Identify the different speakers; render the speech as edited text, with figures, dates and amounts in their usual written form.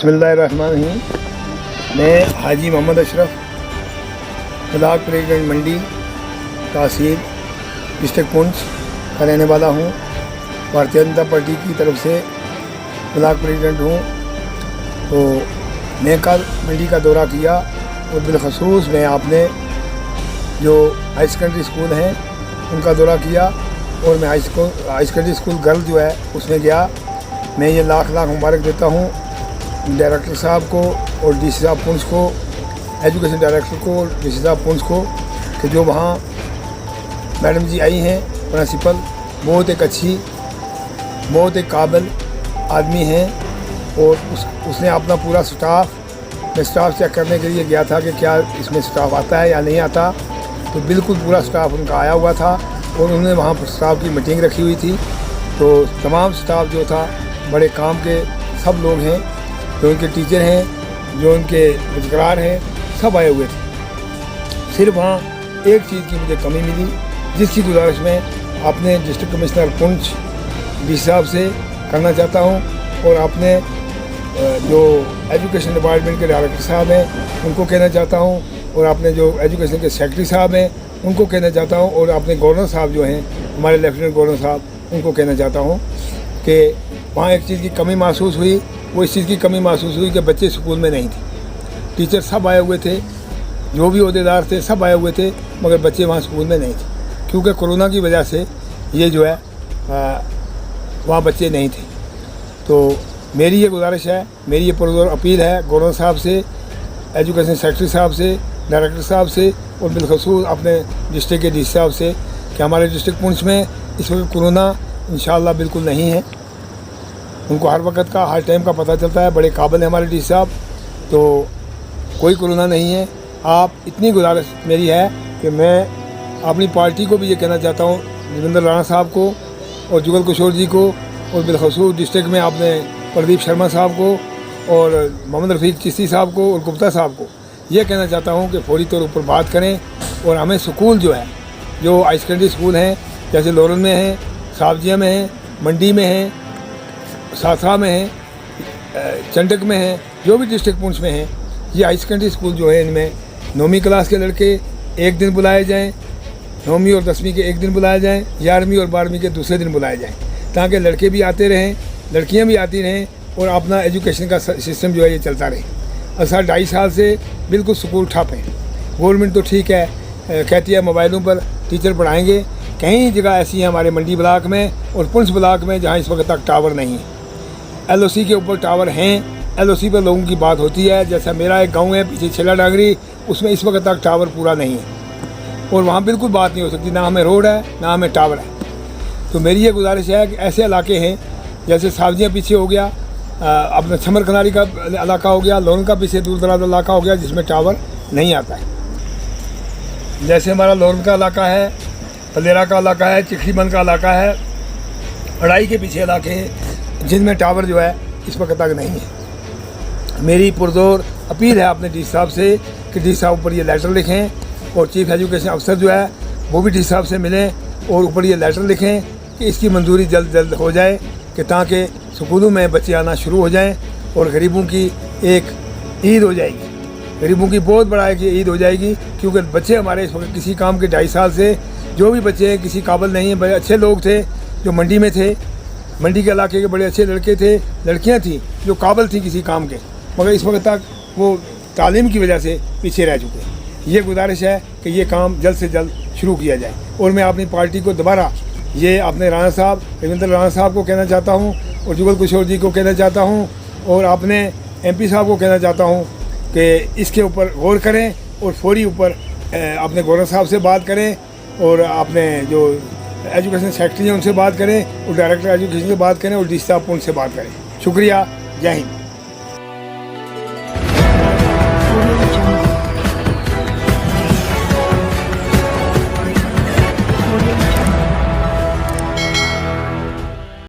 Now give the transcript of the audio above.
Speaker 1: बिस्मिल्लाहिर्रहमानिर्रहीम। मैं हाजी Mohammad Ashraf, block president मंडी तहसील district Poonch का रहने वाला हूँ। भारतीय जनता पार्टी की तरफ से ब्लॉक प्रेसिडेंट हूँ। तो मैं कल मंडी का दौरा किया और बिलखसूस मैं आपने जो हाई सेकेंडरी स्कूल हैं उनका दौरा किया और मैं हाई सेकेंडरी स्कूल गर्ल जो है उसमें गया। मैं ये लाख लाख मुबारक देता हूँ डायरेक्टर साहब को और डीसी साहब पुंछ को, एजुकेशन डायरेक्टर को और डीसी साहब पुंछ को, कि जो वहाँ मैडम जी आई हैं प्रिंसिपल, बहुत एक अच्छी, बहुत एक काबिल आदमी हैं। और उसने अपना पूरा स्टाफ, मैं स्टाफ चेक करने के लिए गया था कि क्या इसमें स्टाफ आता है या नहीं आता, तो बिल्कुल पूरा स्टाफ उनका आया हुआ था और उन्होंने वहाँ पर स्टाफ की मीटिंग रखी हुई थी। तो तमाम स्टाफ जो था बड़े काम के सब लोग हैं, जो उनके टीचर हैं, जो उनके रोजगार हैं, सब आए हुए थे। सिर्फ वहाँ एक चीज़ की मुझे कमी मिली, जिसकी गुजारिश मैं अपने डिस्ट्रिक्ट कमिश्नर पुंछ डी साहब से करना चाहता हूँ और अपने जो एजुकेशन डिपार्टमेंट के डायरेक्टर साहब हैं उनको कहना चाहता हूँ और अपने जो एजुकेशन के सेक्रेटरी साहब हैं उनको कहना चाहता हूँ और अपने गवर्नर साहब जो हैं, हमारे लेफ्टिनेंट गवर्नर साहब, उनको कहना चाहता हूँ कि वहाँ एक चीज़ की कमी महसूस हुई। वो इस चीज़ की कमी महसूस हुई कि बच्चे स्कूल में नहीं थे। टीचर सब आए हुए थे, जो भी ओहदेदार थे सब आए हुए थे, मगर बच्चे वहाँ स्कूल में नहीं थे, क्योंकि कोरोना की वजह से ये जो है वहाँ बच्चे नहीं थे। तो मेरी ये गुजारिश है, मेरी ये पुरज़ोर अपील है गवर्नर साहब से, एजुकेशन सेक्रेटरी साहब से, डायरेक्टर साहब से और बिलखसूस अपने डिस्ट्रिक्ट के डी साहब से कि हमारे डिस्ट्रिक्ट पुंछ में इस वक्त कोरोना इंशाअल्लाह बिल्कुल नहीं है। उनको हर वक्त का, हर टाइम का पता चलता है, बड़े काबिल हैं हमारे डी साहब, तो कोई कोरोना नहीं है। आप इतनी गुजारिश मेरी है कि मैं अपनी पार्टी को भी ये कहना चाहता हूँ, रविंद्र राणा साहब को और जुगल किशोर जी को और बिलखसूस डिस्ट्रिक्ट में आपने प्रदीप शर्मा साहब को और मोहम्मद रफ़ीक चिश्ती साहब को और गुप्ता साहब को ये कहना चाहता हूँ कि फौरी तौर पर बात करें और हमें स्कूल जो है, जो हाई सेकेंडरी स्कूल हैं, जैसे लोरन में हैं, साबजिया में हैं, मंडी में हैं, साथरा में हैं, चंडक में हैं, जो भी डिस्ट्रिक्ट पुंछ में हैं, ये हाई सेकेंडरी स्कूल जो है इनमें 9वीं क्लास के लड़के एक दिन बुलाए जाएं, 9वीं और 10वीं के एक दिन बुलाए जाएं, 11वीं और 12वीं के दूसरे दिन बुलाए जाएं, ताकि लड़के भी आते रहें, लड़कियां भी आती रहें और अपना एजुकेशन का सिस्टम जो है ये चलता रहे। असल 2.5 साल से बिल्कुल स्कूल ठप है। गवर्नमेंट तो ठीक है, कहती है मोबाइलों पर टीचर पढ़ाएँगे, कई जगह ऐसी हैं हमारे मंडी ब्लॉक में और पुंछ ब्लॉक में जहाँ इस वक्त तक टावर नहीं है। LOC के ऊपर टावर हैं, LOC पर लोगों की बात होती है। जैसा मेरा एक गांव है पीछे छेला डांगरी, उसमें इस वक्त तक टावर पूरा नहीं है और वहाँ बिल्कुल बात नहीं हो सकती, ना हमें रोड है ना हमें टावर है। तो मेरी ये गुजारिश है कि ऐसे इलाके हैं जैसे सावजियाँ पीछे हो गया, अपना छमर कनारी का इलाका हो गया, लोन का पीछे दूर दराज इलाका हो गया जिसमें टावर नहीं आता है। जैसे हमारा लोन का इलाका है, पलेरा का इलाका है, चिखलीबंद का इलाका है, अड़ाई के पीछे इलाके हैं जिनमें टावर जो है इस वक्त तक नहीं है। मेरी पुरजोर अपील है अपने डी साहब से कि डी साहब ऊपर ये लेटर लिखें और चीफ एजुकेशन अफसर जो है वो भी डी साहब से मिलें और ऊपर ये लेटर लिखें कि इसकी मंजूरी जल्द जल्द हो जाए, कि ताकि स्कूलों में बच्चे आना शुरू हो जाएं और गरीबों की एक ईद हो जाएगी। गरीबों की बहुत बड़ा एक ईद हो जाएगी, क्योंकि बच्चे हमारे इस वक्त किसी काम के 2.5 साल से, जो भी बच्चे हैं किसी काबिल नहीं हैं। बड़े अच्छे लोग थे जो मंडी में थे, मंडी के इलाके के बड़े अच्छे लड़के थे, लड़कियां थी जो काबिल थी किसी काम के, मगर इस वक्त तक वो तालीम की वजह से पीछे रह चुके हैं। ये गुजारिश है कि ये काम जल्द से जल्द शुरू किया जाए और मैं अपनी पार्टी को दोबारा ये अपने राणा साहब, रविंद्र राणा साहब को कहना चाहता हूँ और जुगल किशोर जी को कहना चाहता हूँ और अपने MP साहब को कहना चाहता हूँ कि इसके ऊपर गौर करें और फौरी ऊपर अपने गवर्नर साहब से बात करें और अपने जो एजुकेशन सेक्रेटरी हैं उनसे बात करें और डायरेक्टर एजुकेशन से बात करें और डी साहब उनसे बात करें। शुक्रिया, जय हिंद।